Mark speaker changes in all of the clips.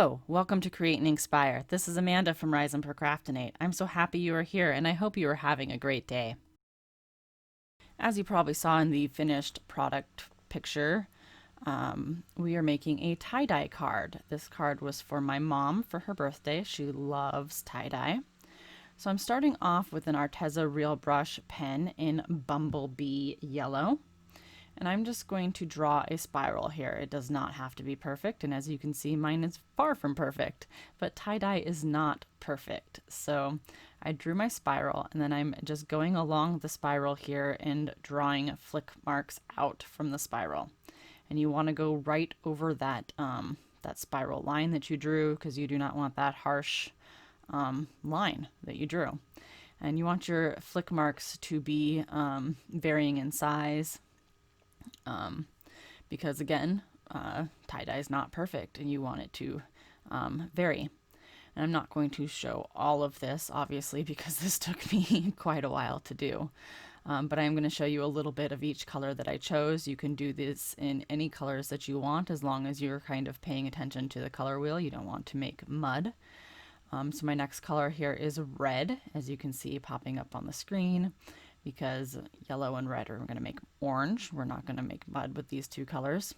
Speaker 1: Hello, welcome to Create and Inkspire. This is Amanda from Rise and Procrastinate. I'm so happy you are here and I hope you are having a great day. As you probably saw in the finished product picture, we are making a tie-dye card. This card was for my mom for her birthday. She loves tie-dye. So I'm starting off with an Arteza Real Brush Pen in Bumblebee yellow. And I'm just going to draw a spiral here. It does not have to be perfect, and as you can see, mine is far from perfect, but tie-dye is not perfect. So I drew my spiral, and then I'm just going along the spiral here and drawing flick marks out from the spiral. And you want to go right over that, that spiral line that you drew, because you do not want that harsh line that you drew. And you want your flick marks to be varying in size. Because again, tie-dye is not perfect and you want it to vary. And I'm not going to show all of this, obviously, because this took me quite a while to do. But I'm going to show you a little bit of each color that I chose. You can do this in any colors that you want, as long as you're kind of paying attention to the color wheel. You don't want to make mud. So my next color here is red, as you can see popping up on the screen, because yellow and red are going to make orange. We're not going to make mud with these two colors.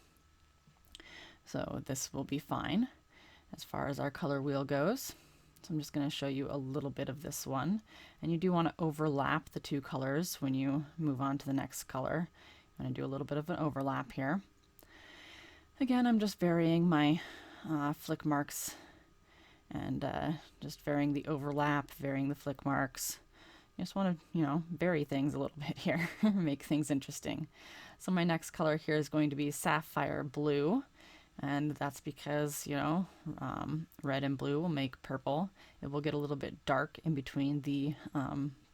Speaker 1: So this will be fine as far as our color wheel goes. So I'm just going to show you a little bit of this one. And you do want to overlap the two colors when you move on to the next color. I'm going to do a little bit of an overlap here. Again, I'm just varying my flick marks and just varying the overlap, varying the flick marks. You just want to, vary things a little bit here, make things interesting. So my next color here is going to be Sapphire blue, and that's because, red and blue will make purple. It will get a little bit dark in between the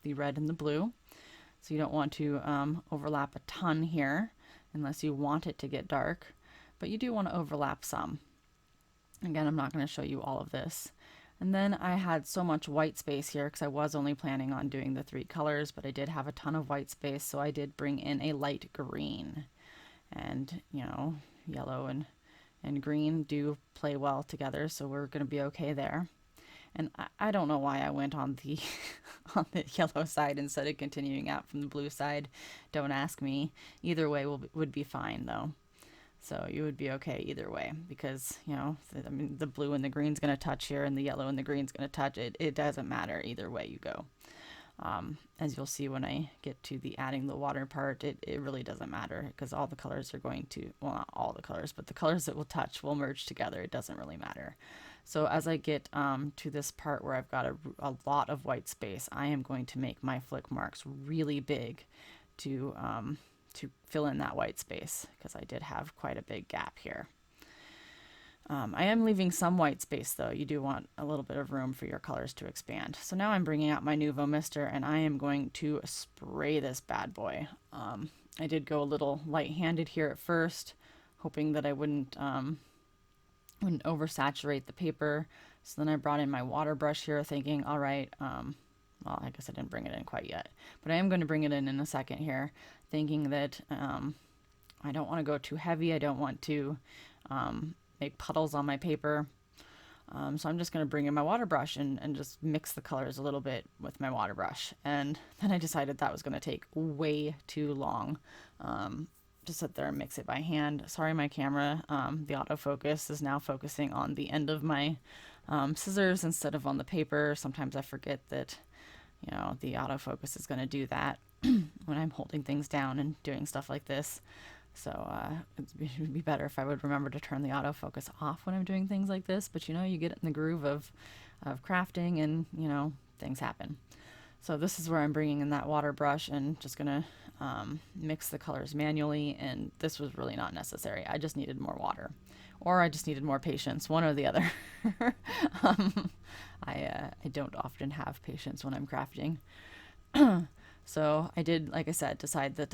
Speaker 1: red and the blue. So you don't want to overlap a ton here unless you want it to get dark, but you do want to overlap some. Again, I'm not going to show you all of this. And then I had so much white space here because I was only planning on doing the three colors, but I did have a ton of white space, so I did bring in a light green. And, yellow and green do play well together, so we're going to be okay there. And I don't know why I went on the on the yellow side instead of continuing out from the blue side. Don't ask me. Either way would be fine, though. So you would be okay either way, because, the blue and the green's going to touch here and the yellow and the green's going to touch it. It doesn't matter either way you go. As you'll see when I get to the adding the water part, it really doesn't matter, because all the colors are going to, well, not all the colors, but the colors that will touch will merge together. It doesn't really matter. So as I get to this part where I've got a lot of white space, I am going to make my flick marks really big to fill in that white space, because I did have quite a big gap here. I am leaving some white space, though. You do want a little bit of room for your colors to expand. So now I'm bringing out my Nuvo Mister, and I am going to spray this bad boy. I did go a little light-handed here at first, hoping that I wouldn't oversaturate the paper. So then I brought in my water brush here, thinking, all right, well, I guess I didn't bring it in quite yet, but I am going to bring it in a second here, thinking that I don't want to go too heavy. I don't want to make puddles on my paper. So I'm just going to bring in my water brush and just mix the colors a little bit with my water brush. And then I decided that was going to take way too long to sit there and mix it by hand. Sorry, my camera, the autofocus is now focusing on the end of my scissors instead of on the paper. Sometimes I forget that the autofocus is going to do that when I'm holding things down and doing stuff like this. So it would be better if I would remember to turn the autofocus off when I'm doing things like this. But you get in the groove of crafting, and things happen. So this is where I'm bringing in that water brush and just going to mix the colors manually. And this was really not necessary. I just needed more water, or I just needed more patience, one or the other. I don't often have patience when I'm crafting. So I did, like I said, decide that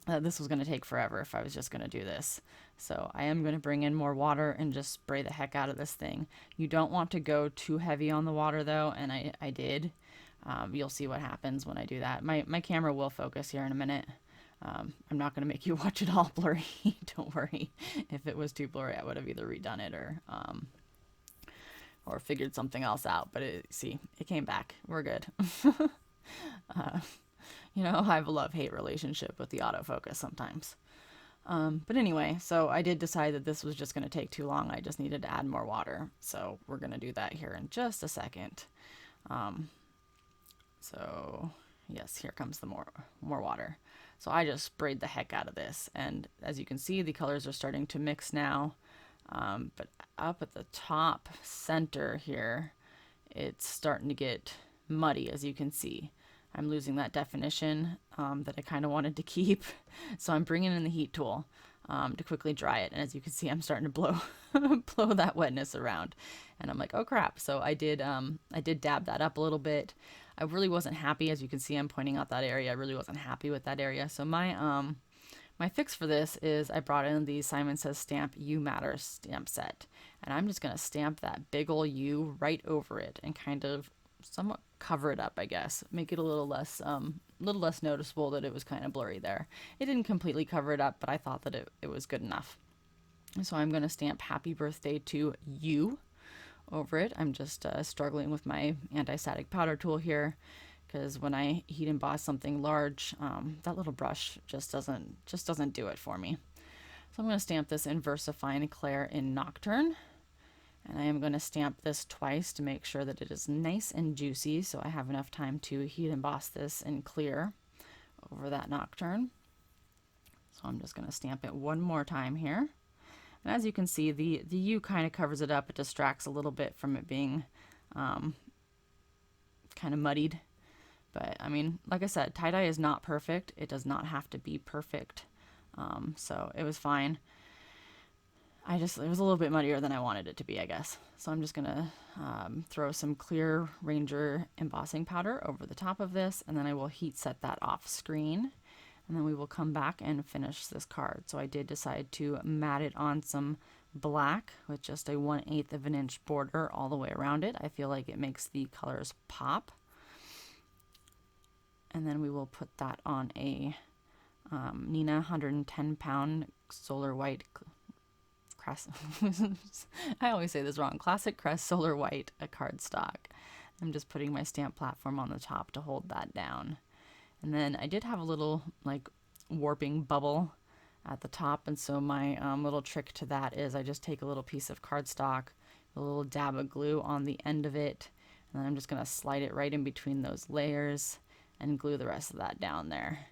Speaker 1: this was going to take forever if I was just going to do this. So I am going to bring in more water and just spray the heck out of this thing. You don't want to go too heavy on the water, though, and I did. You'll see what happens when I do that. My camera will focus here in a minute. I'm not going to make you watch it all blurry. Don't worry. If it was too blurry, I would have either redone it or or figured something else out, but see, it came back. We're good. You know, I have a love-hate relationship with the autofocus sometimes. But anyway, so I did decide that this was just going to take too long. I just needed to add more water. So we're going to do that here in just a second. So yes, here comes the more water. So I just sprayed the heck out of this. And as you can see, the colors are starting to mix now. But up at the top center here, it's starting to get muddy, as you can see. I'm losing that definition that I kind of wanted to keep. So I'm bringing in the heat tool to quickly dry it. And as you can see, I'm starting to blow blow that wetness around. And I'm like, oh crap. So I did dab that up a little bit. I really wasn't happy. As you can see, I'm pointing out that area. I really wasn't happy with that area. So my fix for this is I brought in the Simon Says Stamp You Matter stamp set. And I'm just going to stamp that big ol' U right over it and kind of somewhat cover it up, I guess. Make it a little less noticeable that it was kind of blurry there. It didn't completely cover it up, but I thought that it was good enough. So I'm going to stamp Happy Birthday to You over it. I'm just struggling with my anti-static powder tool here, because when I heat emboss something large, that little brush just doesn't do it for me. So I'm going to stamp this in VersaFine Clair in Nocturne. And I am going to stamp this twice to make sure that it is nice and juicy, so I have enough time to heat emboss this in clear over that Nocturne. So I'm just going to stamp it one more time here. And as you can see, the U kind of covers it up. It distracts a little bit from it being kind of muddied. But I mean, like I said, tie-dye is not perfect. It does not have to be perfect. So it was fine. It was a little bit muddier than I wanted it to be, I guess. So I'm just going to throw some clear Ranger embossing powder over the top of this, and then I will heat set that off screen. And then we will come back and finish this card. So I did decide to mat it on some black with just a 1/8 of an inch border all the way around it. I feel like it makes the colors pop. And then we will put that on a Nina 110 pound Solar White I always say this wrong. Classic Crest Solar White, a cardstock. I'm just putting my stamp platform on the top to hold that down. And then I did have a little like warping bubble at the top, and so my little trick to that is I just take a little piece of cardstock, a little dab of glue on the end of it, and then I'm just going to slide it right in between those layers and glue the rest of that down there.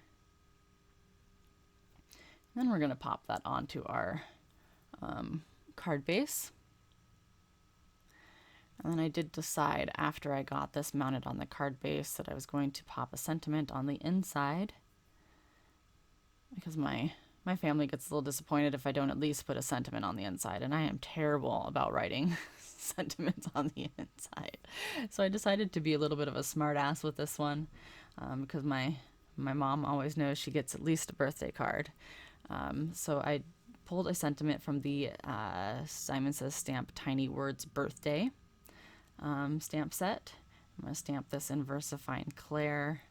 Speaker 1: And then we're going to pop that onto our card base. And then I did decide after I got this mounted on the card base that I was going to pop a sentiment on the inside, because my family gets a little disappointed if I don't at least put a sentiment on the inside, and I am terrible about writing sentiments on the inside. So I decided to be a little bit of a smart ass with this one, because my mom always knows she gets at least a birthday card. So I pulled a sentiment from the Simon Says Stamp Tiny Words Birthday stamp set. I'm going to stamp this in VersaFine Clair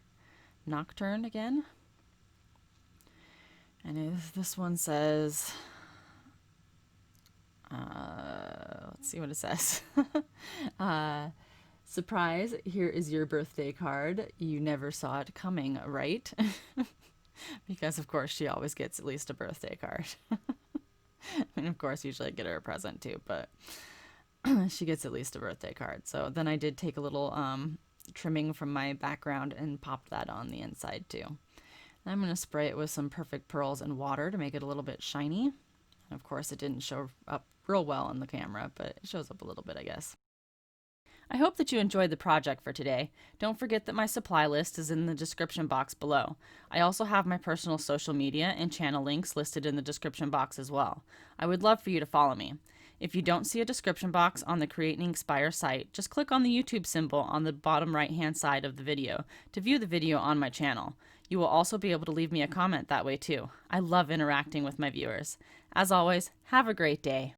Speaker 1: Nocturne again. And this one says, let's see what it says. Surprise, here is your birthday card. You never saw it coming, right? Because of course she always gets at least a birthday card. And of course usually I get her a present too, but she gets at least a birthday card. So then I did take a little trimming from my background and popped that on the inside too. And I'm going to spray it with some Perfect Pearls and water to make it a little bit shiny. And of course it didn't show up real well on the camera, but it shows up a little bit, I guess. I hope that you enjoyed the project for today. Don't forget that my supply list is in the description box below. I also have my personal social media and channel links listed in the description box as well. I would love for you to follow me. If you don't see a description box on the Create and Inkspire site, just click on the YouTube symbol on the bottom right-hand side of the video to view the video on my channel. You will also be able to leave me a comment that way too. I love interacting with my viewers. As always, have a great day.